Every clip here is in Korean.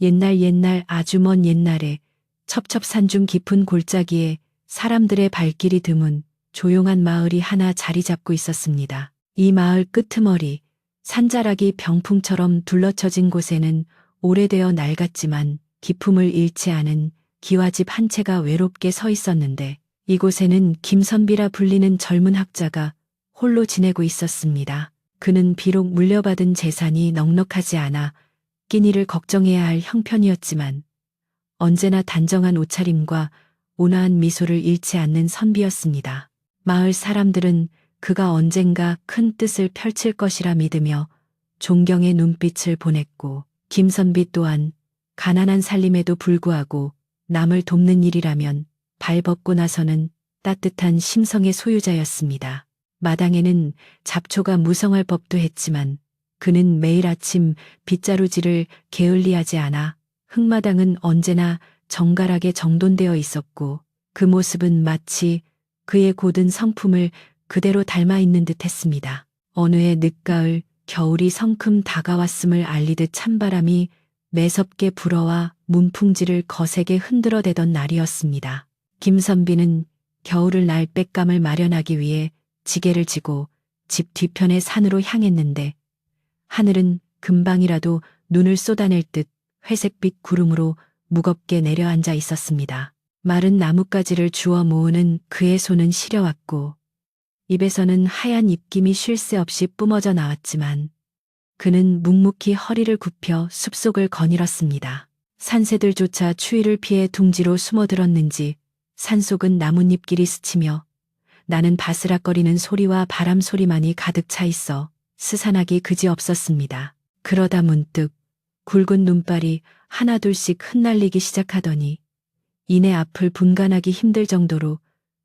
옛날 아주 먼 옛날에 첩첩산중 깊은 골짜기에 사람들의 발길이 드문 조용한 마을이 하나 자리 잡고 있었습니다. 이 마을 끄트머리 산자락이 병풍처럼 둘러쳐진 곳에는 오래되어 낡았지만 기품을 잃지 않은 기와집 한 채가 외롭게 서 있었는데 이곳에는 김선비라 불리는 젊은 학자가 홀로 지내고 있었습니다. 그는 비록 물려받은 재산이 넉넉하지 않아 끼니를 걱정해야 할 형편이었지만 언제나 단정한 옷차림과 온화한 미소를 잃지 않는 선비였습니다. 마을 사람들은 그가 언젠가 큰 뜻을 펼칠 것이라 믿으며 존경의 눈빛을 보냈고 김선비 또한 가난한 살림에도 불구하고 남을 돕는 일이라면 발벗고 나서는 따뜻한 심성의 소유자였습니다. 마당에는 잡초가 무성할 법도 했지만 그는 매일 아침 빗자루질을 게을리하지 않아 흙마당은 언제나 정갈하게 정돈되어 있었고 그 모습은 마치 그의 고든 성품을 그대로 닮아 있는 듯 했습니다. 어느 해 늦가을 겨울이 성큼 다가왔음을 알리듯 찬바람이 매섭게 불어와 문풍지를 거세게 흔들어대던 날이었습니다. 김선비는 겨울을 날 땔감을 마련하기 위해 지게를 지고 집 뒤편의 산으로 향했는데 하늘은 금방이라도 눈을 쏟아낼 듯 회색빛 구름으로 무겁게 내려앉아 있었습니다. 마른 나뭇가지를 주워 모으는 그의 손은 시려왔고 입에서는 하얀 입김이 쉴 새 없이 뿜어져 나왔지만 그는 묵묵히 허리를 굽혀 숲속을 거닐었습니다. 산새들조차 추위를 피해 둥지로 숨어들었는지 산속은 나뭇잎길이 스치며 나는 바스락거리는 소리와 바람 소리만이 가득 차 있어 스산하기 그지없었습니다. 그러다 문득 굵은 눈발이 하나둘씩 흩날리기 시작하더니 이내 앞을 분간하기 힘들 정도로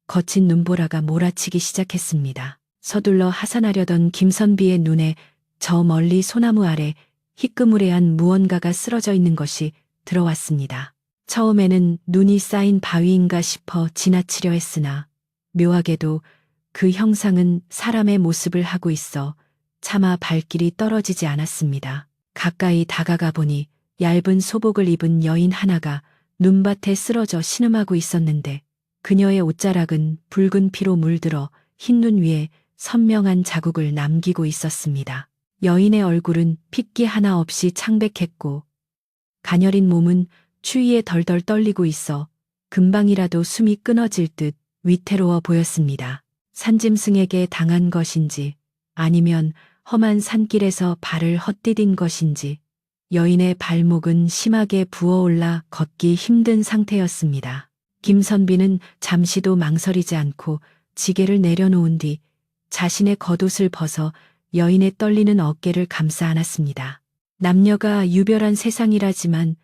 거친 눈보라가 몰아치기 시작했습니다. 서둘러 하산하려던 김선비의 눈에 저 멀리 소나무 아래 희끄무레한 무언가가 쓰러져 있는 것이 들어왔습니다. 처음에는 눈이 쌓인 바위인가 싶어 지나치려 했으나 묘하게도 그 형상은 사람의 모습을 하고 있어 차마 발길이 떨어지지 않았습니다. 가까이 다가가 보니 얇은 소복을 입은 여인 하나가 눈밭에 쓰러져 신음하고 있었는데 그녀의 옷자락은 붉은 피로 물들어 흰눈 위에 선명한 자국을 남기고 있었습니다. 여인의 얼굴은 핏기 하나 없이 창백했고 가녀린 몸은 추위에 덜덜 떨리고 있어 금방이라도 숨이 끊어질 듯 위태로워 보였습니다. 산짐승에게 당한 것인지 아니면 험한 산길에서 발을 헛디딘 것인지 여인의 발목은 심하게 부어올라 걷기 힘든 상태였습니다. 김선비는 잠시도 망설이지 않고 지게를 내려놓은 뒤 자신의 겉옷을 벗어 여인의 떨리는 어깨를 감싸 안았습니다. 남녀가 유별한 세상이라지만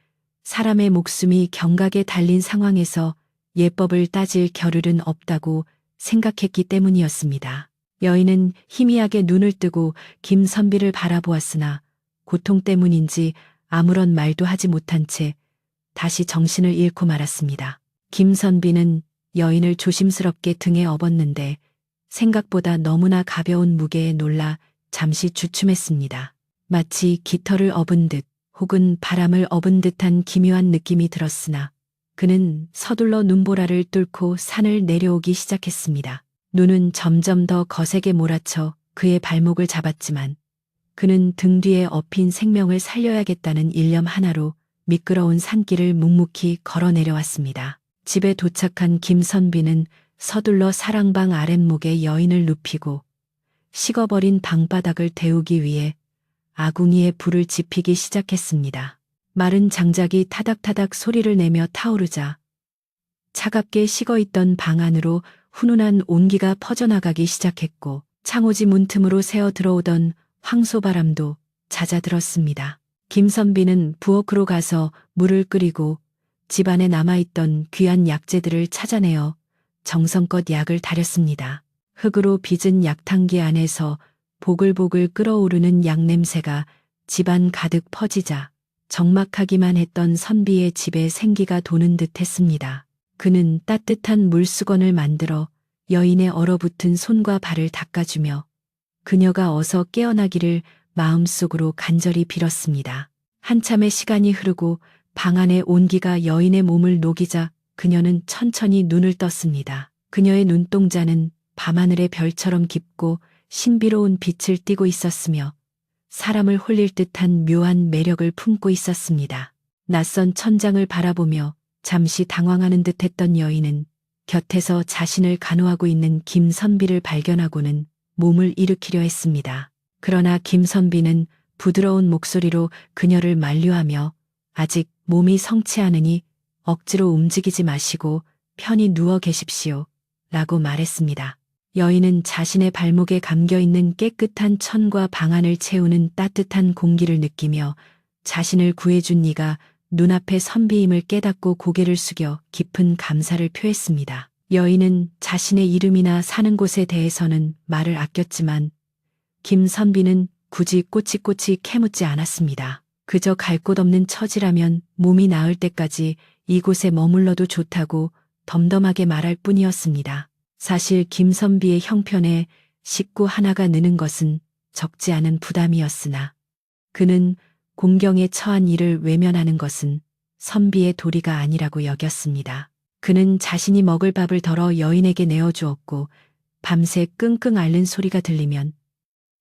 사람의 목숨이 경각에 달린 상황에서 예법을 따질 겨를은 없다고 생각했기 때문이었습니다. 여인은 희미하게 눈을 뜨고 김선비를 바라보았으나 고통 때문인지 아무런 말도 하지 못한 채 다시 정신을 잃고 말았습니다. 김선비는 여인을 조심스럽게 등에 업었는데 생각보다 너무나 가벼운 무게에 놀라 잠시 주춤했습니다. 마치 깃털을 업은 듯 혹은 바람을 업은 듯한 기묘한 느낌이 들었으나 그는 서둘러 눈보라를 뚫고 산을 내려오기 시작했습니다. 눈은 점점 더 거세게 몰아쳐 그의 발목을 잡았지만 그는 등 뒤에 업힌 생명을 살려야겠다는 일념 하나로 미끄러운 산길을 묵묵히 걸어 내려왔습니다. 집에 도착한 김선비는 서둘러 사랑방 아랫목에 여인을 눕히고 식어버린 방바닥을 데우기 위해 아궁이에 불을 지피기 시작했습니다. 마른 장작이 타닥타닥 소리를 내며 타오르자 차갑게 식어있던 방 안으로 훈훈한 온기가 퍼져나가기 시작했고 창호지 문틈으로 새어 들어오던 황소바람도 잦아들었습니다. 김선비는 부엌으로 가서 물을 끓이고 집안에 남아있던 귀한 약재들을 찾아내어 정성껏 약을 다렸습니다. 흙으로 빚은 약탕기 안에서 보글보글 끓어오르는 약냄새가 집안 가득 퍼지자 적막하기만 했던 선비의 집에 생기가 도는 듯 했습니다. 그는 따뜻한 물수건을 만들어 여인의 얼어붙은 손과 발을 닦아주며 그녀가 어서 깨어나기를 마음속으로 간절히 빌었습니다. 한참의 시간이 흐르고 방 안의 온기가 여인의 몸을 녹이자 그녀는 천천히 눈을 떴습니다. 그녀의 눈동자는 밤하늘의 별처럼 깊고 신비로운 빛을 띠고 있었으며 사람을 홀릴 듯한 묘한 매력을 품고 있었습니다. 낯선 천장을 바라보며 잠시 당황하는 듯했던 여인은 곁에서 자신을 간호하고 있는 김선비를 발견하고는 몸을 일으키려 했습니다. 그러나 김선비는 부드러운 목소리로 그녀를 만류하며 아직 몸이 성취하느니 억지로 움직이지 마시고 편히 누워 계십시오. 라고 말했습니다. 여인은 자신의 발목에 감겨있는 깨끗한 천과 방안을 채우는 따뜻한 공기를 느끼며 자신을 구해준 이가 눈앞의 선비임을 깨닫고 고개를 숙여 깊은 감사를 표했습니다. 여인은 자신의 이름이나 사는 곳에 대해서는 말을 아꼈지만 김선비는 굳이 꼬치꼬치 캐묻지 않았습니다. 그저 갈 곳 없는 처지라면 몸이 나을 때까지 이곳에 머물러도 좋다고 덤덤하게 말할 뿐이었습니다. 사실 김선비의 형편에 식구 하나가 느는 것은 적지 않은 부담이었으나 그는 공경에 처한 이를 외면하는 것은 선비의 도리가 아니라고 여겼습니다. 그는 자신이 먹을 밥을 덜어 여인에게 내어주었고 밤새 끙끙 앓는 소리가 들리면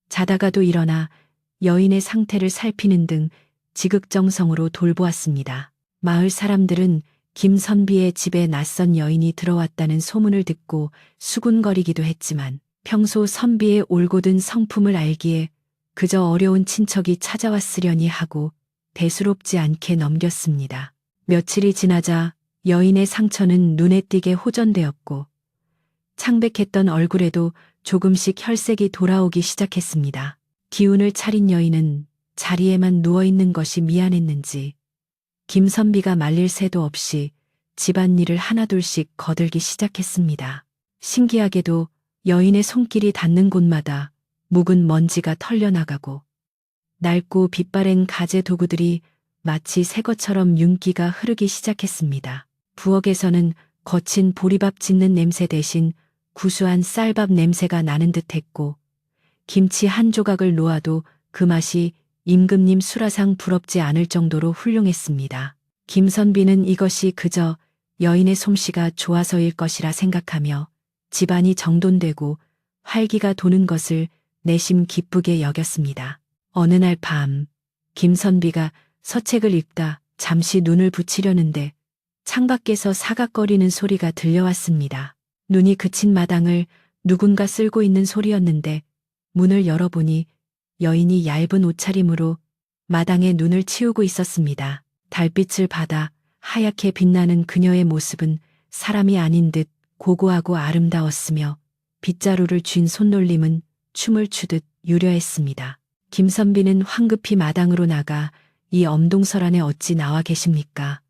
자다가도 일어나 여인의 상태를 살피는 등 지극정성으로 돌보았습니다. 마을 사람들은 김선비의 집에 낯선 여인이 들어왔다는 소문을 듣고 수군거리기도 했지만 평소 선비의 올곧은 성품을 알기에 그저 어려운 친척이 찾아왔으려니 하고 대수롭지 않게 넘겼습니다. 며칠이 지나자 여인의 상처는 눈에 띄게 호전되었고 창백했던 얼굴에도 조금씩 혈색이 돌아오기 시작했습니다. 기운을 차린 여인은 자리에만 누워있는 것이 미안했는지 김선비가 말릴 새도 없이 집안일을 하나둘씩 거들기 시작했습니다. 신기하게도 여인의 손길이 닿는 곳마다 묵은 먼지가 털려나가고 낡고 빛바랜 가재 도구들이 마치 새 것처럼 윤기가 흐르기 시작했습니다. 부엌에서는 거친 보리밥 짓는 냄새 대신 구수한 쌀밥 냄새가 나는 듯했고 김치 한 조각을 놓아도 그 맛이 임금님 수라상 부럽지 않을 정도로 훌륭했습니다. 김선비는 이것이 그저 여인의 솜씨가 좋아서일 것이라 생각하며 집안이 정돈되고 활기가 도는 것을 내심 기쁘게 여겼습니다. 어느 날 밤 김선비가 서책을 읽다 잠시 눈을 붙이려는데 창밖에서 사각거리는 소리가 들려왔습니다. 눈이 그친 마당을 누군가 쓸고 있는 소리였는데 문을 열어보니 여인이 얇은 옷차림으로 마당에 눈을 치우고 있었습니다. 달빛을 받아 하얗게 빛나는 그녀의 모습은 사람이 아닌 듯 고고하고 아름다웠으며 빗자루를 쥔 손놀림은 춤을 추듯 유려했습니다. 김선비는 황급히 마당으로 나가 이 엄동설 안에 어찌 나와 계십니까?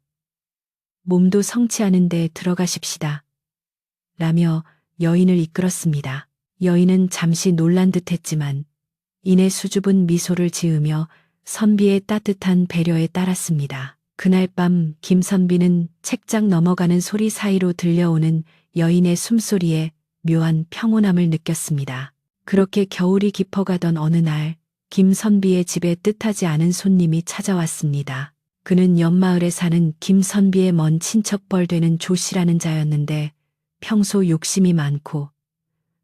몸도 성취하는데 들어가십시다. 라며 여인을 이끌었습니다. 여인은 잠시 놀란 듯했지만 이내 수줍은 미소를 지으며 선비의 따뜻한 배려에 따랐습니다. 그날 밤 김선비는 책장 넘어가는 소리 사이로 들려오는 여인의 숨소리에 묘한 평온함을 느꼈습니다. 그렇게 겨울이 깊어가던 어느 날 김선비의 집에 뜻하지 않은 손님이 찾아왔습니다. 그는 옆마을에 사는 김선비의 먼 친척벌 되는 조씨라는 자였는데 평소 욕심이 많고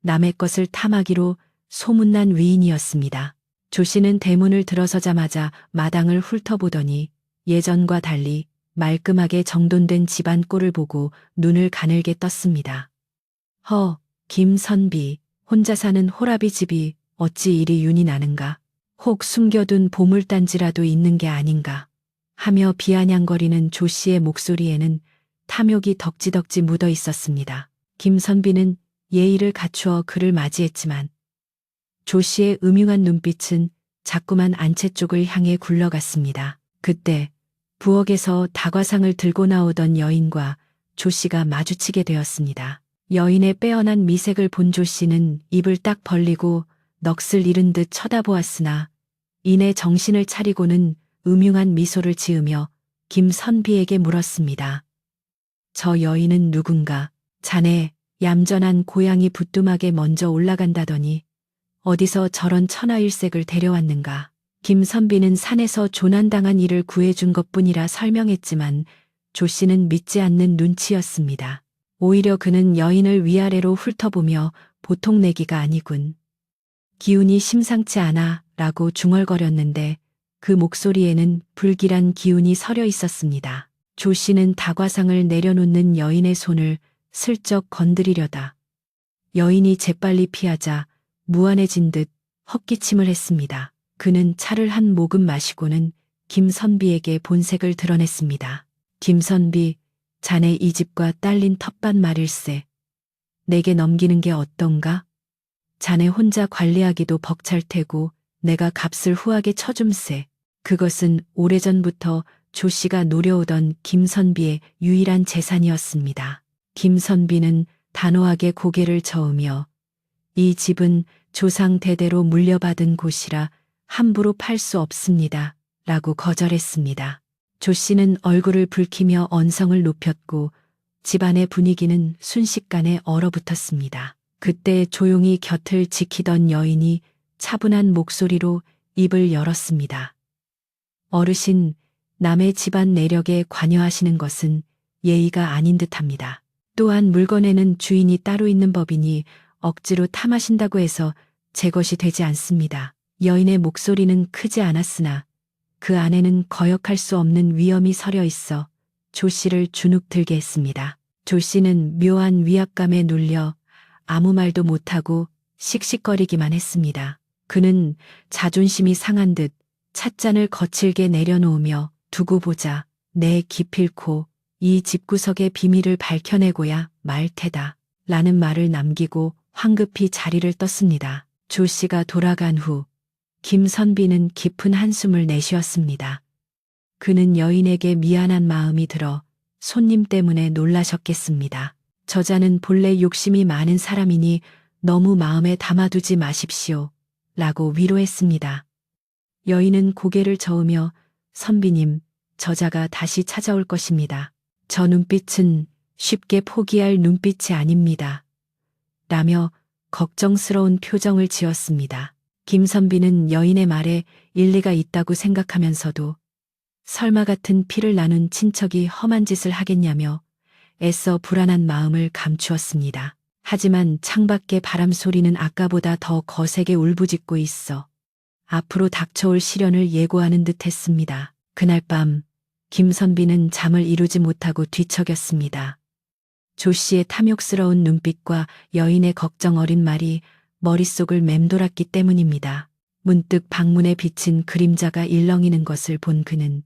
남의 것을 탐하기로 소문난 위인이었습니다. 조씨는 대문을 들어서자마자 마당을 훑어보더니 예전과 달리 말끔하게 정돈된 집안 꼴을 보고 눈을 가늘게 떴습니다. 김선비, 혼자 사는 호라비 집이 어찌 이리 윤이 나는가? 혹 숨겨둔 보물단지라도 있는 게 아닌가? 하며 비아냥거리는 조씨의 목소리에는 탐욕이 덕지덕지 묻어 있었습니다. 김선비는 예의를 갖추어 그를 맞이했지만 조씨의 음흉한 눈빛은 자꾸만 안채 쪽을 향해 굴러갔습니다. 그때 부엌에서 다과상을 들고 나오던 여인과 조씨가 마주치게 되었습니다. 여인의 빼어난 미색을 본 조씨는 입을 딱 벌리고 넋을 잃은 듯 쳐다보았으나 이내 정신을 차리고는 음흉한 미소를 지으며 김선비에게 물었습니다. 저 여인은 누군가? 자네 얌전한 고양이 부뚜막에 먼저 올라간다더니 어디서 저런 천하일색을 데려왔는가? 김선비는 산에서 조난당한 이를 구해준 것뿐이라 설명했지만 조 씨는 믿지 않는 눈치였습니다. 오히려 그는 여인을 위아래로 훑어보며 보통 내기가 아니군. 기운이 심상치 않아 라고 중얼거렸는데 그 목소리에는 불길한 기운이 서려 있었습니다. 조 씨는 다과상을 내려놓는 여인의 손을 슬쩍 건드리려다 여인이 재빨리 피하자 무안해진 듯 헛기침을 했습니다. 그는 차를 한 모금 마시고는 김선비에게 본색을 드러냈습니다. 김선비, 자네 이 집과 딸린 텃밭 말일세. 내게 넘기는 게 어떤가? 자네 혼자 관리하기도 벅찰 테고 내가 값을 후하게 쳐줌세. 그것은 오래전부터 조 씨가 노려오던 김선비의 유일한 재산이었습니다. 김선비는 단호하게 고개를 저으며 이 집은 조상 대대로 물려받은 곳이라 함부로 팔 수 없습니다. 라고 거절했습니다. 조 씨는 얼굴을 붉히며 언성을 높였고 집안의 분위기는 순식간에 얼어붙었습니다. 그때 조용히 곁을 지키던 여인이 차분한 목소리로 입을 열었습니다. 어르신, 남의 집안 내력에 관여하시는 것은 예의가 아닌 듯합니다. 또한 물건에는 주인이 따로 있는 법이니 억지로 탐하신다고 해서 제 것이 되지 않습니다. 여인의 목소리는 크지 않았으나 그 안에는 거역할 수 없는 위험이 서려 있어 조 씨를 주눅들게 했습니다. 조 씨는 묘한 위압감에 눌려 아무 말도 못하고 씩씩거리기만 했습니다. 그는 자존심이 상한 듯 찻잔을 거칠게 내려놓으며 두고 보자 내 기필코 이 집구석의 비밀을 밝혀내고야 말 테다 라는 말을 남기고 황급히 자리를 떴습니다. 조 씨가 돌아간 후 김선비는 깊은 한숨을 내쉬었습니다. 그는 여인에게 미안한 마음이 들어 손님 때문에 놀라셨겠습니다. 저자는 본래 욕심이 많은 사람이니 너무 마음에 담아두지 마십시오. 라고 위로했습니다. 여인은 고개를 저으며 선비님, 저자가 다시 찾아올 것입니다. 저 눈빛은 쉽게 포기할 눈빛이 아닙니다. 라며 걱정스러운 표정을 지었습니다. 김선비는 여인의 말에 일리가 있다고 생각하면서도 설마 같은 피를 나눈 친척이 험한 짓을 하겠냐며 애써 불안한 마음을 감추었습니다. 하지만 창밖의 바람 소리는 아까보다 더 거세게 울부짖고 있어 앞으로 닥쳐올 시련을 예고하는 듯 했습니다. 그날 밤 김선비는 잠을 이루지 못하고 뒤척였습니다. 조 씨의 탐욕스러운 눈빛과 여인의 걱정 어린 말이 머릿속을 맴돌았기 때문입니다. 문득 방문에 비친 그림자가 일렁이는 것을 본 그는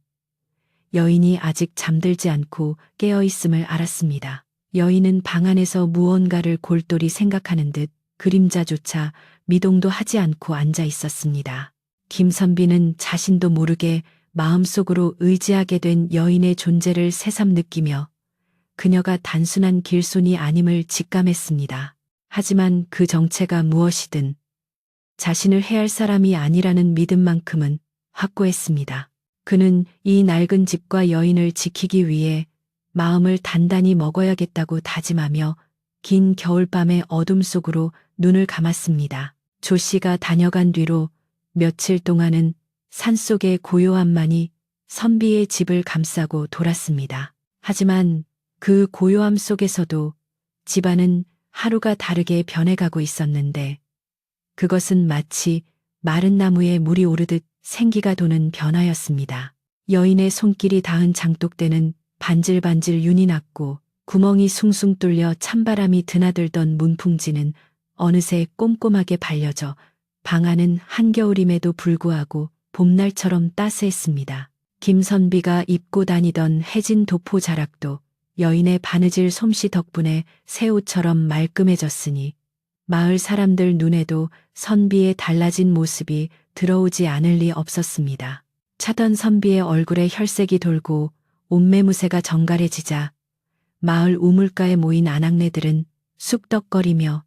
여인이 아직 잠들지 않고 깨어있음을 알았습니다. 여인은 방 안에서 무언가를 골똘히 생각하는 듯 그림자조차 미동도 하지 않고 앉아 있었습니다. 김선비는 자신도 모르게 마음속으로 의지하게 된 여인의 존재를 새삼 느끼며 그녀가 단순한 길손이 아님을 직감했습니다. 하지만 그 정체가 무엇이든 자신을 해할 사람이 아니라는 믿음만큼은 확고했습니다. 그는 이 낡은 집과 여인을 지키기 위해 마음을 단단히 먹어야겠다고 다짐하며 긴 겨울밤의 어둠 속으로 눈을 감았습니다. 조 씨가 다녀간 뒤로 며칠 동안은 산속의 고요함만이 선비의 집을 감싸고 돌았습니다. 하지만 그 고요함 속에서도 집안은 하루가 다르게 변해가고 있었는데 그것은 마치 마른 나무에 물이 오르듯 생기가 도는 변화였습니다. 여인의 손길이 닿은 장독대는 반질반질 윤이 났고 구멍이 숭숭 뚫려 찬바람이 드나들던 문풍지는 어느새 꼼꼼하게 발려져 방 안은 한겨울임에도 불구하고 봄날처럼 따스했습니다. 김선비가 입고 다니던 해진 도포 자락도 여인의 바느질 솜씨 덕분에 새 옷처럼 말끔해졌으니 마을 사람들 눈에도 선비의 달라진 모습이 들어오지 않을 리 없었습니다. 차던 선비의 얼굴에 혈색이 돌고 옷매무새가 정갈해지자 마을 우물가에 모인 아낙네들은 쑥덕거리며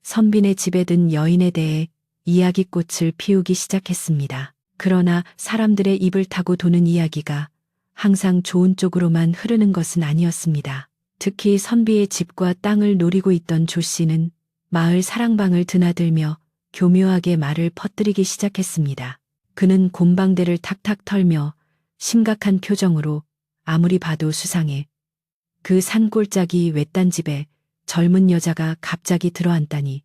선비네 집에 든 여인에 대해 이야기꽃을 피우기 시작했습니다. 그러나 사람들의 입을 타고 도는 이야기가 항상 좋은 쪽으로만 흐르는 것은 아니었습니다. 특히 선비의 집과 땅을 노리고 있던 조 씨는 마을 사랑방을 드나들며 교묘하게 말을 퍼뜨리기 시작했습니다. 그는 곰방대를 탁탁 털며 심각한 표정으로 아무리 봐도 수상해. 그 산골짜기 외딴 집에 젊은 여자가 갑자기 들어앉다니.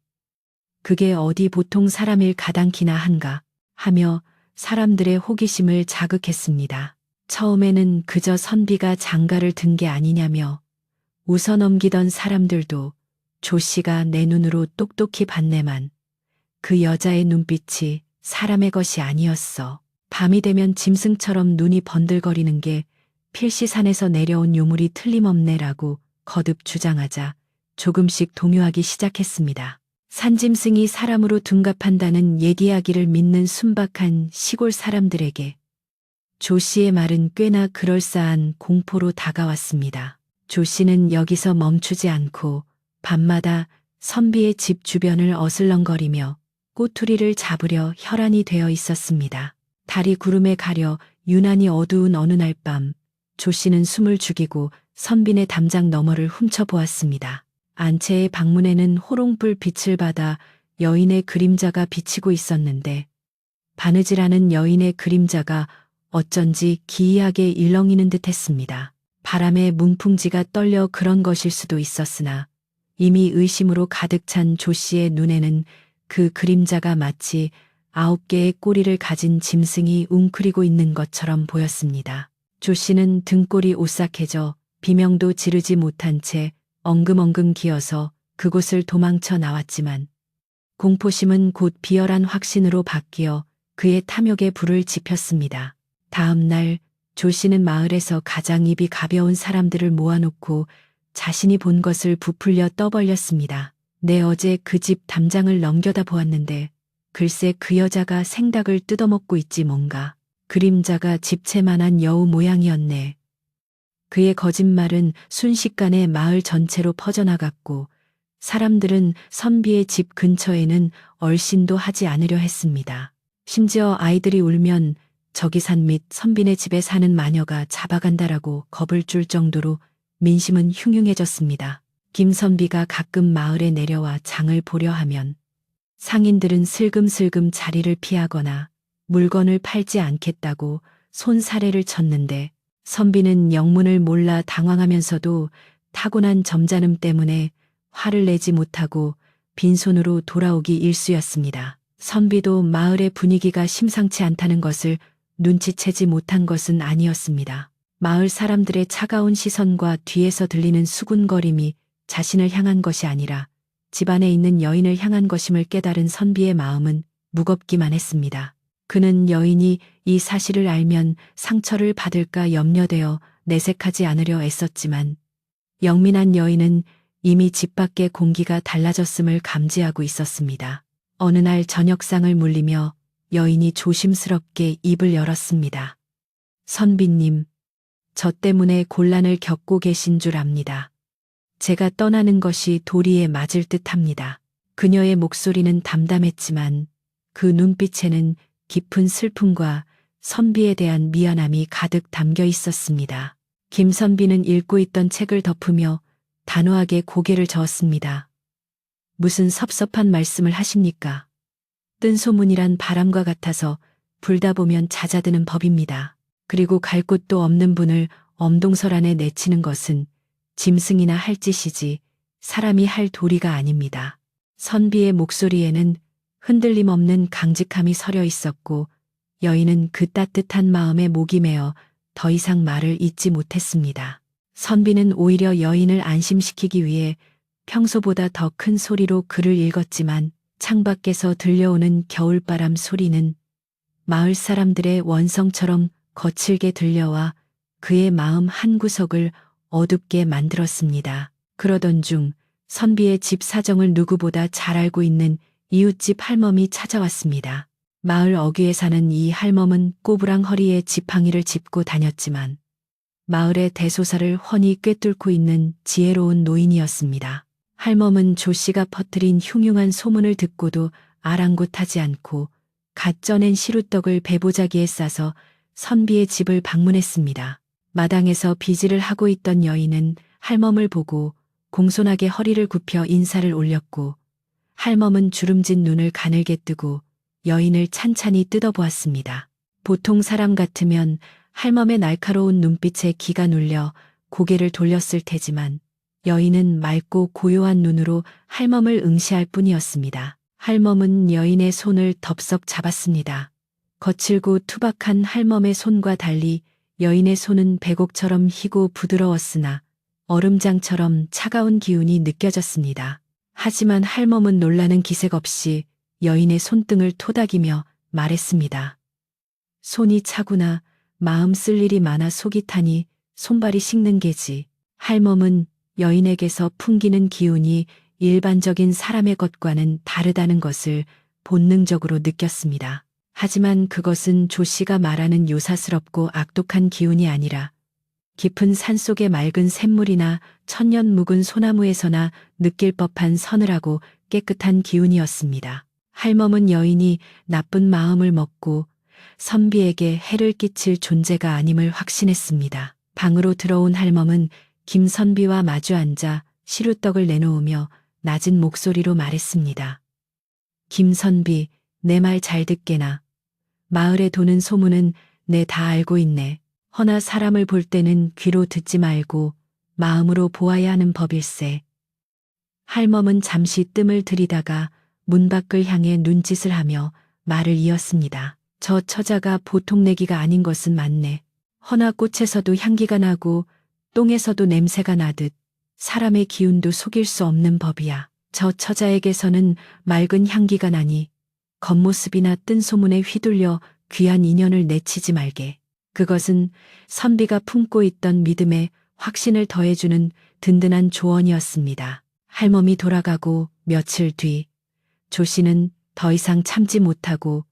그게 어디 보통 사람일 가당키나 한가 하며 사람들의 호기심을 자극했습니다. 처음에는 그저 선비가 장가를 든 게 아니냐며 웃어넘기던 사람들도 조 씨가 내 눈으로 똑똑히 봤네만 그 여자의 눈빛이 사람의 것이 아니었어. 밤이 되면 짐승처럼 눈이 번들거리는 게 필시산에서 내려온 요물이 틀림없네라고 거듭 주장하자 조금씩 동요하기 시작했습니다. 산짐승이 사람으로 둔갑한다는 옛 이야기를 믿는 순박한 시골 사람들에게 조 씨의 말은 꽤나 그럴싸한 공포로 다가왔습니다. 조 씨는 여기서 멈추지 않고 밤마다 선비의 집 주변을 어슬렁거리며 꼬투리를 잡으려 혈안이 되어 있었습니다. 달이 구름에 가려 유난히 어두운 어느 날 밤 조 씨는 숨을 죽이고 선빈의 담장 너머를 훔쳐보았습니다. 안채의 방문에는 호롱불 빛을 받아 여인의 그림자가 비치고 있었는데 바느질하는 여인의 그림자가 어쩐지 기이하게 일렁이는 듯했습니다. 바람에 문풍지가 떨려 그런 것일 수도 있었으나 이미 의심으로 가득 찬 조 씨의 눈에는 그 그림자가 마치 9개의 꼬리를 가진 짐승이 웅크리고 있는 것처럼 보였습니다. 조 씨는 등골이 오싹해져 비명도 지르지 못한 채 엉금엉금 기어서 그곳을 도망쳐 나왔지만 공포심은 곧 비열한 확신으로 바뀌어 그의 탐욕에 불을 지폈습니다. 다음 날 조 씨는 마을에서 가장 입이 가벼운 사람들을 모아놓고 자신이 본 것을 부풀려 떠벌렸습니다. 내 어제 그 집 담장을 넘겨다 보았는데 글쎄 그 여자가 생닭을 뜯어먹고 있지 뭔가. 그림자가 집채만한 여우 모양이었네. 그의 거짓말은 순식간에 마을 전체로 퍼져나갔고 사람들은 선비의 집 근처에는 얼씬도 하지 않으려 했습니다. 심지어 아이들이 울면 저기산 및 선빈의 집에 사는 마녀가 잡아간다라고 겁을 줄 정도로 민심은 흉흉해졌습니다. 김선비가 가끔 마을에 내려와 장을 보려 하면 상인들은 슬금슬금 자리를 피하거나 물건을 팔지 않겠다고 손사래를 쳤는데 선비는 영문을 몰라 당황하면서도 타고난 점잖음 때문에 화를 내지 못하고 빈손으로 돌아오기 일쑤였습니다. 선비도 마을의 분위기가 심상치 않다는 것을 눈치채지 못한 것은 아니었습니다. 마을 사람들의 차가운 시선과 뒤에서 들리는 수군거림이 자신을 향한 것이 아니라 집안에 있는 여인을 향한 것임을 깨달은 선비의 마음은 무겁기만 했습니다. 그는 여인이 이 사실을 알면 상처를 받을까 염려되어 내색하지 않으려 애썼지만 영민한 여인은 이미 집 밖의 공기가 달라졌음을 감지하고 있었습니다. 어느 날 저녁상을 물리며 여인이 조심스럽게 입을 열었습니다. 선비님, 저 때문에 곤란을 겪고 계신 줄 압니다. 제가 떠나는 것이 도리에 맞을 듯합니다. 그녀의 목소리는 담담했지만 그 눈빛에는 깊은 슬픔과 선비에 대한 미안함이 가득 담겨 있었습니다. 김선비는 읽고 있던 책을 덮으며 단호하게 고개를 저었습니다. 무슨 섭섭한 말씀을 하십니까? 뜬 소문이란 바람과 같아서 불다 보면 잦아드는 법입니다. 그리고 갈 곳도 없는 분을 엄동설 안에 내치는 것은 짐승이나 할 짓이지 사람이 할 도리가 아닙니다. 선비의 목소리에는 흔들림 없는 강직함이 서려 있었고 여인은 그 따뜻한 마음에 목이 메어 더 이상 말을 잇지 못했습니다. 선비는 오히려 여인을 안심시키기 위해 평소보다 더 큰 소리로 글을 읽었지만 창밖에서 들려오는 겨울바람 소리는 마을 사람들의 원성처럼 거칠게 들려와 그의 마음 한구석을 어둡게 만들었습니다. 그러던 중 선비의 집 사정을 누구보다 잘 알고 있는 이웃집 할멈이 찾아왔습니다. 마을 어귀에 사는 이 할멈은 꼬부랑 허리에 지팡이를 짚고 다녔지만 마을의 대소사를 훤히 꿰뚫고 있는 지혜로운 노인이었습니다. 할멈은 조 씨가 퍼뜨린 흉흉한 소문을 듣고도 아랑곳하지 않고 갓 쪄낸 시루떡을 배보자기에 싸서 선비의 집을 방문했습니다. 마당에서 비지를 하고 있던 여인은 할멈을 보고 공손하게 허리를 굽혀 인사를 올렸고 할멈은 주름진 눈을 가늘게 뜨고 여인을 찬찬히 뜯어보았습니다. 보통 사람 같으면 할멈의 날카로운 눈빛에 기가 눌려 고개를 돌렸을 테지만 여인은 맑고 고요한 눈으로 할멈을 응시할 뿐이었습니다. 할멈은 여인의 손을 덥석 잡았습니다. 거칠고 투박한 할멈의 손과 달리 여인의 손은 백옥처럼 희고 부드러웠으나 얼음장처럼 차가운 기운이 느껴졌습니다. 하지만 할멈은 놀라는 기색 없이 여인의 손등을 토닥이며 말했습니다. 손이 차구나. 마음 쓸 일이 많아 속이 타니 손발이 식는 게지. 할멈은 여인에게서 풍기는 기운이 일반적인 사람의 것과는 다르다는 것을 본능적으로 느꼈습니다. 하지만 그것은 조 씨가 말하는 요사스럽고 악독한 기운이 아니라 깊은 산속의 맑은 샘물이나 천년 묵은 소나무에서나 느낄 법한 서늘하고 깨끗한 기운이었습니다. 할멈은 여인이 나쁜 마음을 먹고 선비에게 해를 끼칠 존재가 아님을 확신했습니다. 방으로 들어온 할멈은 김선비와 마주 앉아 시루떡을 내놓으며 낮은 목소리로 말했습니다. 김선비, 내 말 잘 듣게나. 마을에 도는 소문은 내 다 알고 있네. 허나 사람을 볼 때는 귀로 듣지 말고 마음으로 보아야 하는 법일세. 할멈은 잠시 뜸을 들이다가 문 밖을 향해 눈짓을 하며 말을 이었습니다. 저 처자가 보통 내기가 아닌 것은 맞네. 허나 꽃에서도 향기가 나고 똥에서도 냄새가 나듯 사람의 기운도 속일 수 없는 법이야. 저 처자에게서는 맑은 향기가 나니 겉모습이나 뜬 소문에 휘둘려 귀한 인연을 내치지 말게. 그것은 선비가 품고 있던 믿음에 확신을 더해주는 든든한 조언이었습니다. 할멈이 돌아가고 며칠 뒤 조 씨는 더 이상 참지 못하고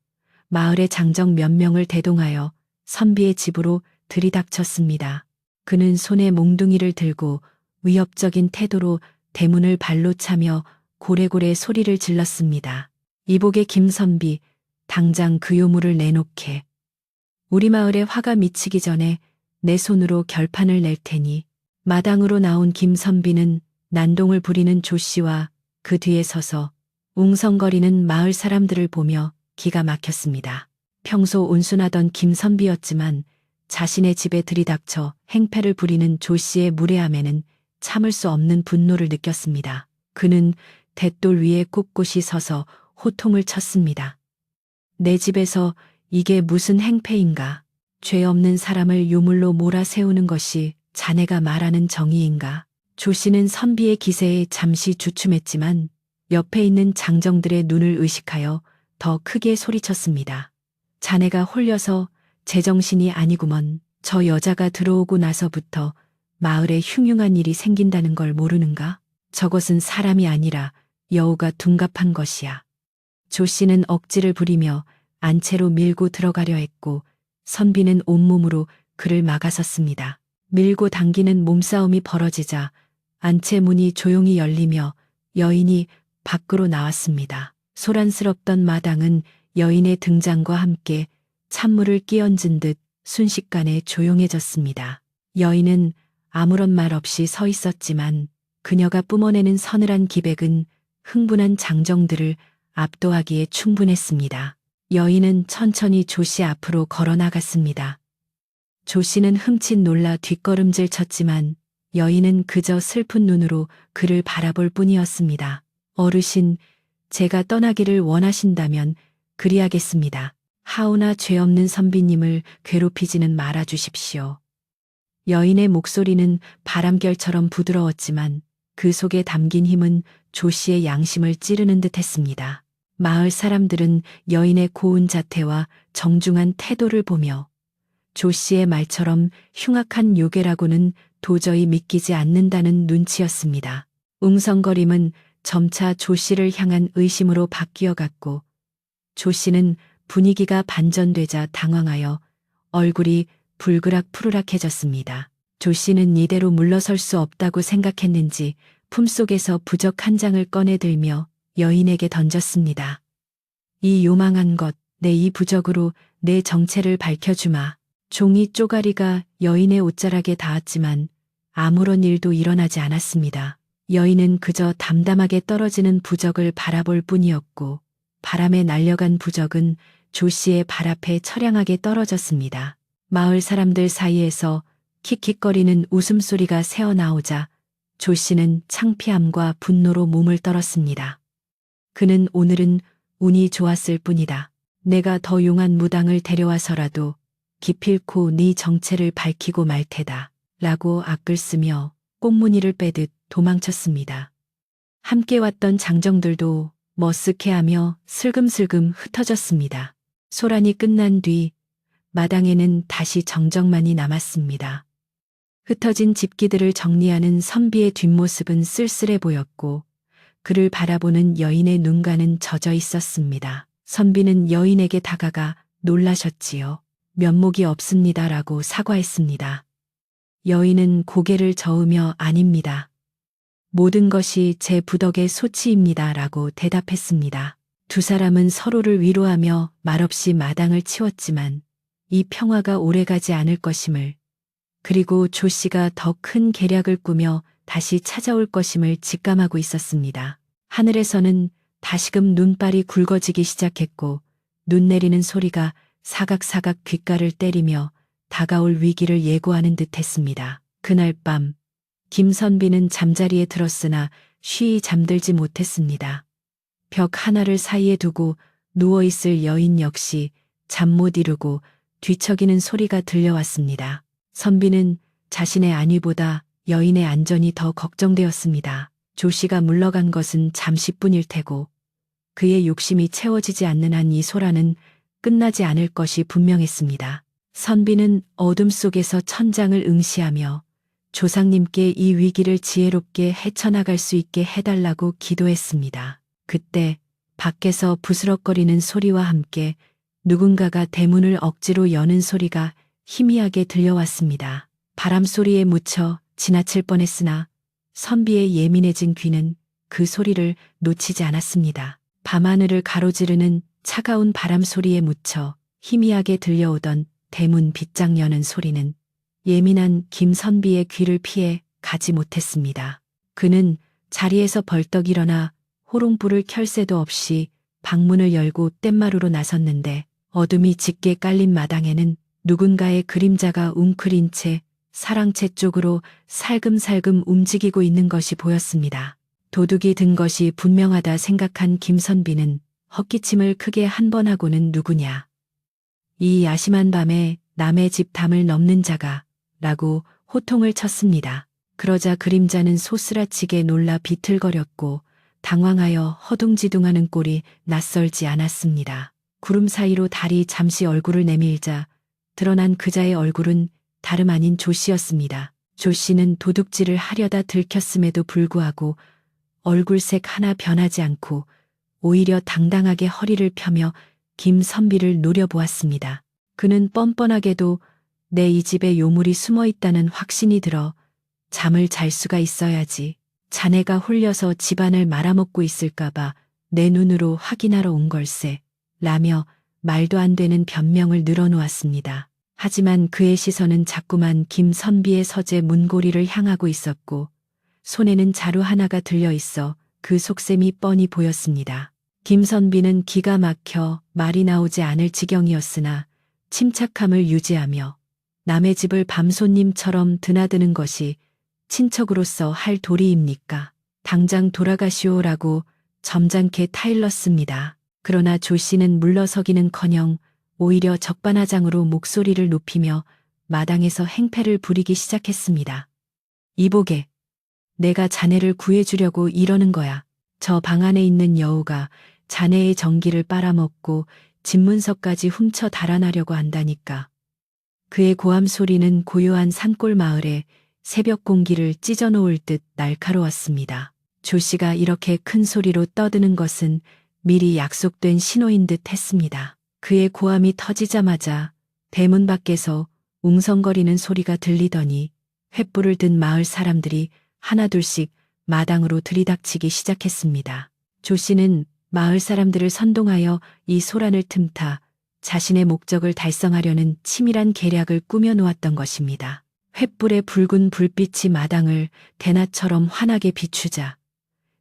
마을의 장정 몇 명을 대동하여 선비의 집으로 들이닥쳤습니다. 그는 손에 몽둥이를 들고 위협적인 태도로 대문을 발로 차며 고래고래 소리를 질렀습니다. 이복의 김선비, 당장 그 요물을 내놓게. 우리 마을에 화가 미치기 전에 내 손으로 결판을 낼 테니. 마당으로 나온 김선비는 난동을 부리는 조 씨와 그 뒤에 서서 웅성거리는 마을 사람들을 보며 기가 막혔습니다. 평소 온순하던 김선비였지만 자신의 집에 들이닥쳐 행패를 부리는 조 씨의 무례함에는 참을 수 없는 분노를 느꼈습니다. 그는 돛돌 위에 꼿꼿이 서서 호통을 쳤습니다. 내 집에서 이게 무슨 행패인가? 죄 없는 사람을 요물로 몰아세우는 것이 자네가 말하는 정의인가? 조 씨는 선비의 기세에 잠시 주춤했지만 옆에 있는 장정들의 눈을 의식하여 더 크게 소리쳤습니다. 자네가 홀려서 제정신이 아니구먼. 저 여자가 들어오고 나서부터 마을에 흉흉한 일이 생긴다는 걸 모르는가? 저것은 사람이 아니라 여우가 둔갑한 것이야. 조 씨는 억지를 부리며 안채로 밀고 들어가려 했고 선비는 온몸으로 그를 막아섰습니다. 밀고 당기는 몸싸움이 벌어지자 안채 문이 조용히 열리며 여인이 밖으로 나왔습니다. 소란스럽던 마당은 여인의 등장과 함께 찬물을 끼얹은 듯 순식간에 조용해졌습니다. 여인은 아무런 말 없이 서 있었지만 그녀가 뿜어내는 서늘한 기백은 흥분한 장정들을 압도하기에 충분했습니다. 여인은 천천히 조 씨 앞으로 걸어 나갔습니다. 조 씨는 흠칫 놀라 뒷걸음질 쳤지만 여인은 그저 슬픈 눈으로 그를 바라볼 뿐이었습니다. 어르신, 제가 떠나기를 원하신다면 그리하겠습니다. 하오나 죄 없는 선비님을 괴롭히지는 말아 주십시오. 여인의 목소리는 바람결처럼 부드러웠지만 그 속에 담긴 힘은 조 씨의 양심을 찌르는 듯했습니다. 마을 사람들은 여인의 고운 자태와 정중한 태도를 보며 조 씨의 말처럼 흉악한 요괴라고는 도저히 믿기지 않는다는 눈치였습니다. 웅성거림은 점차 조 씨를 향한 의심으로 바뀌어갔고 조 씨는 분위기가 반전되자 당황하여 얼굴이 불그락 푸르락해졌습니다. 조 씨는 이대로 물러설 수 없다고 생각했는지 품속에서 부적 한 장을 꺼내들며 여인에게 던졌습니다. 이 요망한 것, 내 이 부적으로 내 정체를 밝혀주마. 종이 쪼가리가 여인의 옷자락에 닿았지만 아무런 일도 일어나지 않았습니다. 여인은 그저 담담하게 떨어지는 부적을 바라볼 뿐이었고 바람에 날려간 부적은 조 씨의 발 앞에 처량하게 떨어졌습니다. 마을 사람들 사이에서 킥킥거리는 웃음소리가 새어나오자 조 씨는 창피함과 분노로 몸을 떨었습니다. 그는 오늘은 운이 좋았을 뿐이다. 내가 더 용한 무당을 데려와서라도 기필코 네 정체를 밝히고 말 테다. 라고 악글 쓰며 꽁무니를 빼듯 도망쳤습니다. 함께 왔던 장정들도 머쓱해하며 슬금슬금 흩어졌습니다. 소란이 끝난 뒤 마당에는 다시 정적만이 남았습니다. 흩어진 집기들을 정리하는 선비의 뒷모습은 쓸쓸해 보였고 그를 바라보는 여인의 눈가는 젖어 있었습니다. 선비는 여인에게 다가가 놀라셨지요. 면목이 없습니다라고 사과했습니다. 여인은 고개를 저으며 아닙니다. 모든 것이 제 부덕의 소치입니다라고 대답했습니다. 두 사람은 서로를 위로하며 말없이 마당을 치웠지만 이 평화가 오래가지 않을 것임을, 그리고 조 씨가 더 큰 계략을 꾸며 다시 찾아올 것임을 직감하고 있었습니다. 하늘에서는 다시금 눈발이 굵어지기 시작했고 눈 내리는 소리가 사각사각 귓가를 때리며 다가올 위기를 예고하는 듯 했습니다. 그날 밤 김선비는 잠자리에 들었으나 쉬이 잠들지 못했습니다. 벽 하나를 사이에 두고 누워있을 여인 역시 잠 못 이루고 뒤척이는 소리가 들려왔습니다. 선비는 자신의 안위보다 여인의 안전이 더 걱정되었습니다. 조 씨가 물러간 것은 잠시뿐일 테고 그의 욕심이 채워지지 않는 한 이 소란은 끝나지 않을 것이 분명했습니다. 선비는 어둠 속에서 천장을 응시하며 조상님께 이 위기를 지혜롭게 헤쳐나갈 수 있게 해달라고 기도했습니다. 그때 밖에서 부스럭거리는 소리와 함께 누군가가 대문을 억지로 여는 소리가 희미하게 들려왔습니다. 바람 소리에 묻혀 지나칠 뻔했으나 선비의 예민해진 귀는 그 소리를 놓치지 않았습니다. 밤하늘을 가로지르는 차가운 바람 소리에 묻혀 희미하게 들려오던 대문 빗장 여는 소리는 예민한 김선비의 귀를 피해 가지 못했습니다. 그는 자리에서 벌떡 일어나 호롱불을 켤 새도 없이 방문을 열고 뗏마루로 나섰는데 어둠이 짙게 깔린 마당에는 누군가의 그림자가 웅크린 채 사랑채 쪽으로 살금살금 움직이고 있는 것이 보였습니다. 도둑이 든 것이 분명하다 생각한 김선비는 헛기침을 크게 한 번 하고는 누구냐. 이 야심한 밤에 남의 집 담을 넘는 자가 라고 호통을 쳤습니다. 그러자 그림자는 소스라치게 놀라 비틀거렸고 당황하여 허둥지둥하는 꼴이 낯설지 않았습니다. 구름 사이로 달이 잠시 얼굴을 내밀자 드러난 그자의 얼굴은 다름 아닌 조 씨였습니다. 조 씨는 도둑질을 하려다 들켰음에도 불구하고 얼굴색 하나 변하지 않고 오히려 당당하게 허리를 펴며 김선비를 노려보았습니다. 그는 뻔뻔하게도 내 이 집에 요물이 숨어 있다는 확신이 들어 잠을 잘 수가 있어야지. 자네가 홀려서 집안을 말아먹고 있을까봐 내 눈으로 확인하러 온 걸세. 라며 말도 안 되는 변명을 늘어놓았습니다. 하지만 그의 시선은 자꾸만 김선비의 서재 문고리를 향하고 있었고 손에는 자루 하나가 들려 있어 그 속셈이 뻔히 보였습니다. 김선비는 기가 막혀 말이 나오지 않을 지경이었으나 침착함을 유지하며 남의 집을 밤손님처럼 드나드는 것이 친척으로서 할 도리입니까? 당장 돌아가시오라고 점잖게 타일렀습니다. 그러나 조 씨는 물러서기는커녕 오히려 적반하장으로 목소리를 높이며 마당에서 행패를 부리기 시작했습니다. 이보게, 내가 자네를 구해주려고 이러는 거야. 저 방 안에 있는 여우가 자네의 정기를 빨아먹고 집문서까지 훔쳐 달아나려고 한다니까. 그의 고함 소리는 고요한 산골 마을에 새벽 공기를 찢어놓을 듯 날카로웠습니다. 조 씨가 이렇게 큰 소리로 떠드는 것은 미리 약속된 신호인 듯 했습니다. 그의 고함이 터지자마자 대문 밖에서 웅성거리는 소리가 들리더니 횃불을 든 마을 사람들이 하나둘씩 마당으로 들이닥치기 시작했습니다. 조 씨는 마을 사람들을 선동하여 이 소란을 틈타 자신의 목적을 달성하려는 치밀한 계략을 꾸며 놓았던 것입니다. 횃불의 붉은 불빛이 마당을 대낮처럼 환하게 비추자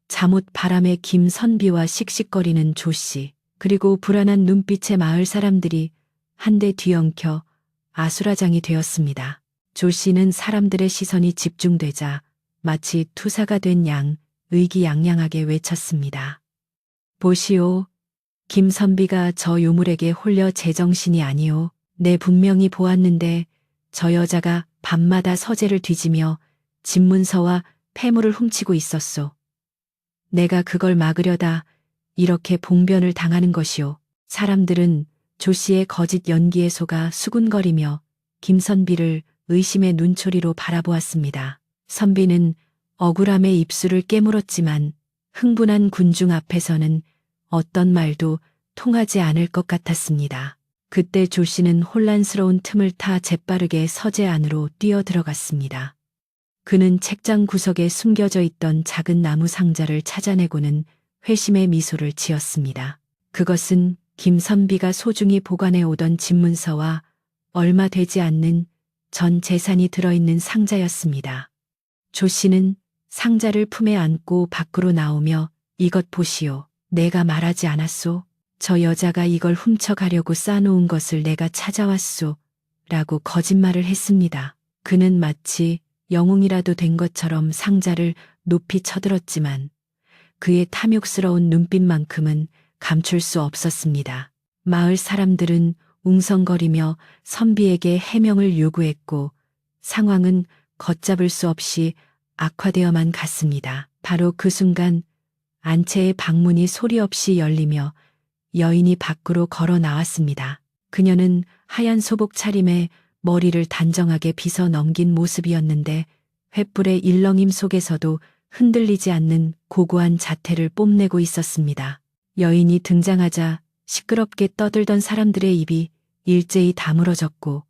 잠옷 바람에 김선비와 씩씩거리는 조 씨, 그리고 불안한 눈빛의 마을 사람들이 한데 뒤엉켜 아수라장이 되었습니다. 조 씨는 사람들의 시선이 집중되자 마치 투사가 된 양 의기양양하게 외쳤습니다. 보시오. 김선비가 저 요물에게 홀려 제정신이 아니오. 내 분명히 보았는데 저 여자가 밤마다 서재를 뒤지며 집문서와 폐물을 훔치고 있었소. 내가 그걸 막으려다 이렇게 봉변을 당하는 것이오. 사람들은 조 씨의 거짓 연기에 속아 수군거리며 김선비를 의심의 눈초리로 바라보았습니다. 선비는 억울함에 입술을 깨물었지만 흥분한 군중 앞에서는 어떤 말도 통하지 않을 것 같았습니다. 그때 조 씨는 혼란스러운 틈을 타 재빠르게 서재 안으로 뛰어들어갔습니다. 그는 책장 구석에 숨겨져 있던 작은 나무 상자를 찾아내고는 회심의 미소를 지었습니다. 그것은 김선비가 소중히 보관해 오던 집문서와 얼마 되지 않는 전 재산이 들어있는 상자였습니다. 조 씨는 상자를 품에 안고 밖으로 나오며 이것 보시오. 내가 말하지 않았소. 저 여자가 이걸 훔쳐가려고 싸놓은 것을 내가 찾아왔소. 라고 거짓말을 했습니다. 그는 마치 영웅이라도 된 것처럼 상자를 높이 쳐들었지만 그의 탐욕스러운 눈빛만큼은 감출 수 없었습니다. 마을 사람들은 웅성거리며 선비에게 해명을 요구했고 상황은 걷잡을 수 없이 악화되어만 갔습니다. 바로 그 순간 안채의 방문이 소리 없이 열리며 여인이 밖으로 걸어 나왔습니다. 그녀는 하얀 소복 차림에 머리를 단정하게 빗어 넘긴 모습이었는데 횃불의 일렁임 속에서도 흔들리지 않는 고고한 자태를 뽐내고 있었습니다. 여인이 등장하자 시끄럽게 떠들던 사람들의 입이 일제히 다물어졌고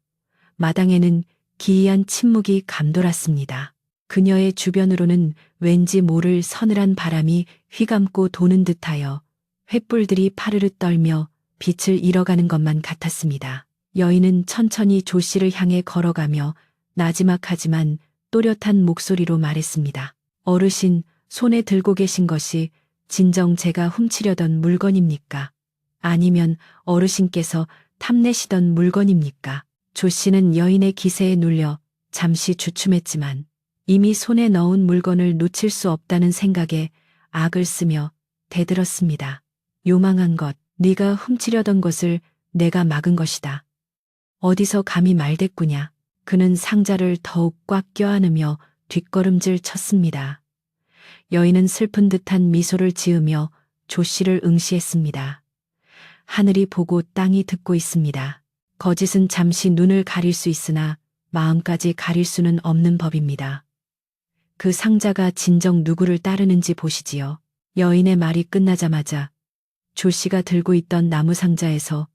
마당에는 기이한 침묵이 감돌았습니다. 그녀의 주변으로는 왠지 모를 서늘한 바람이 휘감고 도는 듯하여 횃불들이 파르르 떨며 빛을 잃어가는 것만 같았습니다. 여인은 천천히 조 씨를 향해 걸어가며 나지막하지만 또렷한 목소리로 말했습니다. 어르신, 손에 들고 계신 것이 진정 제가 훔치려던 물건입니까? 아니면 어르신께서 탐내시던 물건입니까? 조 씨는 여인의 기세에 눌려 잠시 주춤했지만 이미 손에 넣은 물건을 놓칠 수 없다는 생각에 악을 쓰며 대들었습니다. 요망한 것, 네가 훔치려던 것을 내가 막은 것이다. 어디서 감히 말대꾸냐. 그는 상자를 더욱 꽉 껴안으며 뒷걸음질 쳤습니다. 여인은 슬픈 듯한 미소를 지으며 조 씨를 응시했습니다. 하늘이 보고 땅이 듣고 있습니다. 거짓은 잠시 눈을 가릴 수 있으나 마음까지 가릴 수는 없는 법입니다. 그 상자가 진정 누구를 따르는지 보시지요. 여인의 말이 끝나자마자 조 씨가 들고 있던 나무 상자에서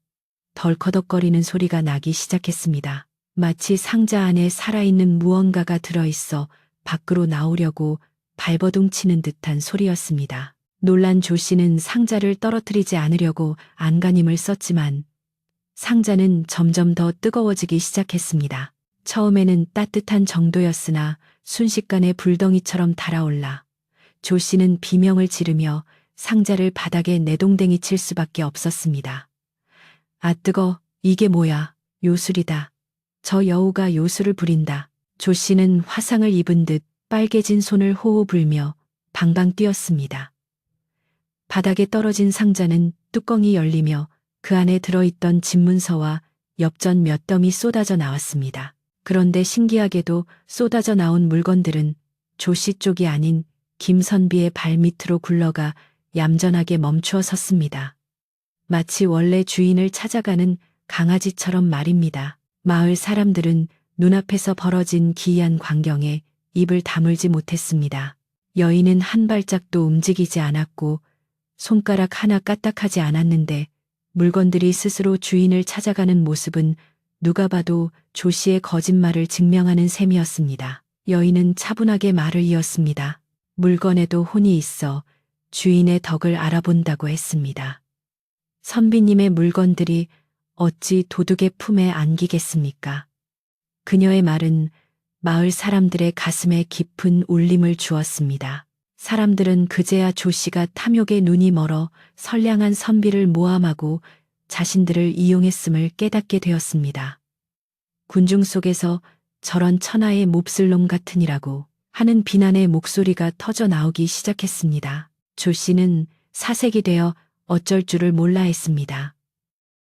덜커덕거리는 소리가 나기 시작했습니다. 마치 상자 안에 살아있는 무언가가 들어있어 밖으로 나오려고 발버둥 치는 듯한 소리였습니다. 놀란 조 씨는 상자를 떨어뜨리지 않으려고 안간힘을 썼지만 상자는 점점 더 뜨거워지기 시작했습니다. 처음에는 따뜻한 정도였으나 순식간에 불덩이처럼 달아올라 조 씨는 비명을 지르며 상자를 바닥에 내동댕이 칠 수밖에 없었습니다. 아 뜨거, 이게 뭐야, 요술이다. 저 여우가 요술을 부린다. 조 씨는 화상을 입은 듯 빨개진 손을 호호 불며 방방 뛰었습니다. 바닥에 떨어진 상자는 뚜껑이 열리며 그 안에 들어있던 집문서와 엽전 몇 덤이 쏟아져 나왔습니다. 그런데 신기하게도 쏟아져 나온 물건들은 조 씨 쪽이 아닌 김선비의 발밑으로 굴러가 얌전하게 멈추어 섰습니다. 마치 원래 주인을 찾아가는 강아지처럼 말입니다. 마을 사람들은 눈앞에서 벌어진 기이한 광경에 입을 다물지 못했습니다. 여인은 한 발짝도 움직이지 않았고 손가락 하나 까딱하지 않았는데 물건들이 스스로 주인을 찾아가는 모습은 누가 봐도 조 씨의 거짓말을 증명하는 셈이었습니다. 여인은 차분하게 말을 이었습니다. 물건에도 혼이 있어 주인의 덕을 알아본다고 했습니다. 선비님의 물건들이 어찌 도둑의 품에 안기겠습니까? 그녀의 말은 마을 사람들의 가슴에 깊은 울림을 주었습니다. 사람들은 그제야 조 씨가 탐욕에 눈이 멀어 선량한 선비를 모함하고 자신들을 이용했음을 깨닫게 되었습니다. 군중 속에서 저런 천하의 몹쓸 놈 같으니라고 하는 비난의 목소리가 터져 나오기 시작했습니다. 조 씨는 사색이 되어 어쩔 줄을 몰라 했습니다.